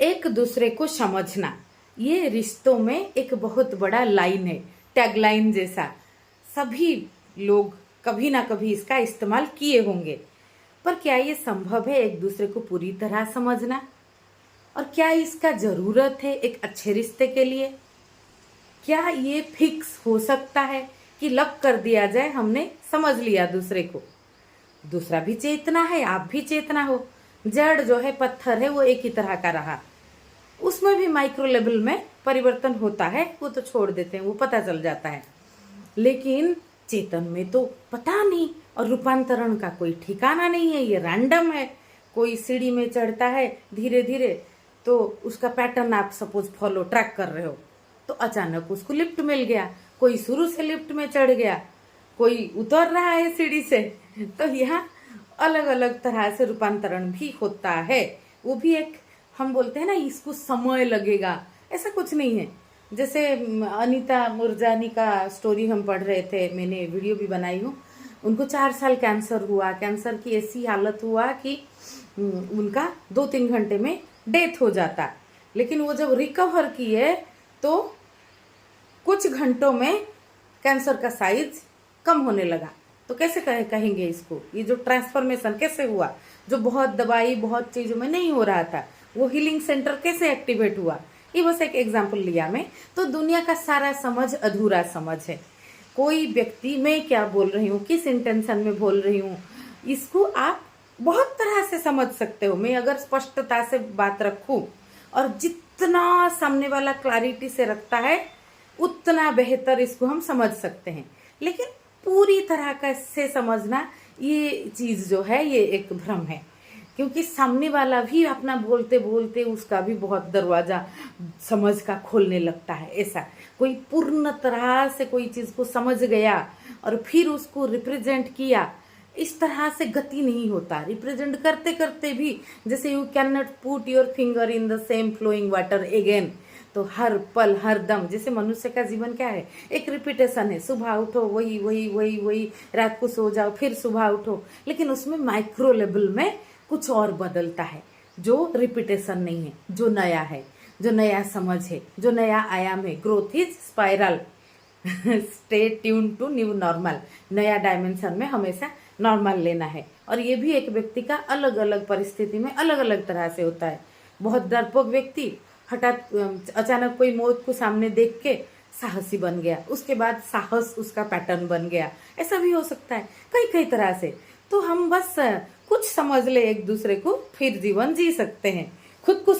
एक दूसरे को समझना, ये रिश्तों में एक बहुत बड़ा लाइन है, टैगलाइन जैसा। सभी लोग कभी ना कभी इसका इस्तेमाल किए होंगे, पर क्या ये संभव है एक दूसरे को पूरी तरह समझना? और क्या इसका जरूरत है एक अच्छे रिश्ते के लिए? क्या ये फिक्स हो सकता है कि लक कर दिया जाए हमने समझ लिया दूसरे को? दूसरा भी चेतना है, आप भी चेतना हो। जड़ जो है, पत्थर है, वो एक ही तरह का रहा, उसमें भी माइक्रो लेवल में परिवर्तन होता है, वो तो छोड़ देते हैं, वो पता चल जाता है। लेकिन चेतन में तो पता नहीं, और रूपांतरण का कोई ठिकाना नहीं है, ये रैंडम है। कोई सीढ़ी में चढ़ता है धीरे धीरे, तो उसका पैटर्न आप सपोज फॉलो ट्रैक कर रहे हो, तो अचानक उसको लिफ्ट मिल गया। कोई शुरू से लिफ्ट में चढ़ गया, कोई उतर रहा है सीढ़ी से, तो यहाँ अलग अलग तरह से रूपांतरण भी होता है। वो भी एक, हम बोलते हैं ना इसको समय लगेगा, ऐसा कुछ नहीं है। जैसे अनीता मुरजानी का स्टोरी हम पढ़ रहे थे, मैंने वीडियो भी बनाई हूँ। उनको 4 साल कैंसर हुआ, कैंसर की ऐसी हालत हुआ कि उनका 2-3 घंटे में डेथ हो जाता। लेकिन वो जब रिकवर किए तो कुछ घंटों में कैंसर का साइज कम होने लगा। तो कैसे कहेंगे इसको, ये जो ट्रांसफॉर्मेशन कैसे हुआ, जो बहुत दवाई बहुत चीज़ों में नहीं हो रहा था, वो हीलिंग सेंटर कैसे एक्टिवेट हुआ? ये बस एक एग्जाम्पल लिया मैं। तो दुनिया का सारा समझ अधूरा समझ है। कोई व्यक्ति, मैं क्या बोल रही हूँ, किस इंटेंशन में बोल रही हूँ, इसको आप बहुत तरह से समझ सकते हो। मैं अगर स्पष्टता से बात रखूँ, और जितना सामने वाला क्लैरिटी से रखता है उतना बेहतर इसको हम समझ सकते हैं। लेकिन पूरी तरह का से समझना, ये चीज़ जो है ये एक भ्रम है, क्योंकि सामने वाला भी अपना बोलते बोलते उसका भी बहुत दरवाजा समझ का खोलने लगता है। ऐसा कोई पूर्ण तरह से कोई चीज़ को समझ गया और फिर उसको रिप्रेजेंट किया, इस तरह से गति नहीं होता। रिप्रेजेंट करते करते भी, जैसे you can not put your finger in the same flowing water again, तो हर पल हर दम, जैसे मनुष्य का जीवन क्या है, एक रिपीटेशन है। सुबह उठो वही वही वही वही, रात को सो जाओ फिर सुबह उठो, लेकिन उसमें माइक्रो लेवल में कुछ और बदलता है, जो रिपीटेशन नहीं है, जो नया है, जो नया समझ है, जो नया आयाम है। Growth is spiral, stay tune to new normal. नया डायमेंशन में हमेशा नॉर्मल लेना है। और ये भी एक व्यक्ति का अलग अलग परिस्थिति में अलग अलग तरह से होता है। बहुत डरपोक व्यक्ति हठात अचानक कोई मौत को सामने देख के साहसी बन गया, उसके बाद साहस उसका पैटर्न बन गया, ऐसा भी हो सकता है कई कई तरह से। तो हम बस कुछ समझ ले एक दूसरे को, फिर जीवन जी सकते हैं। खुद को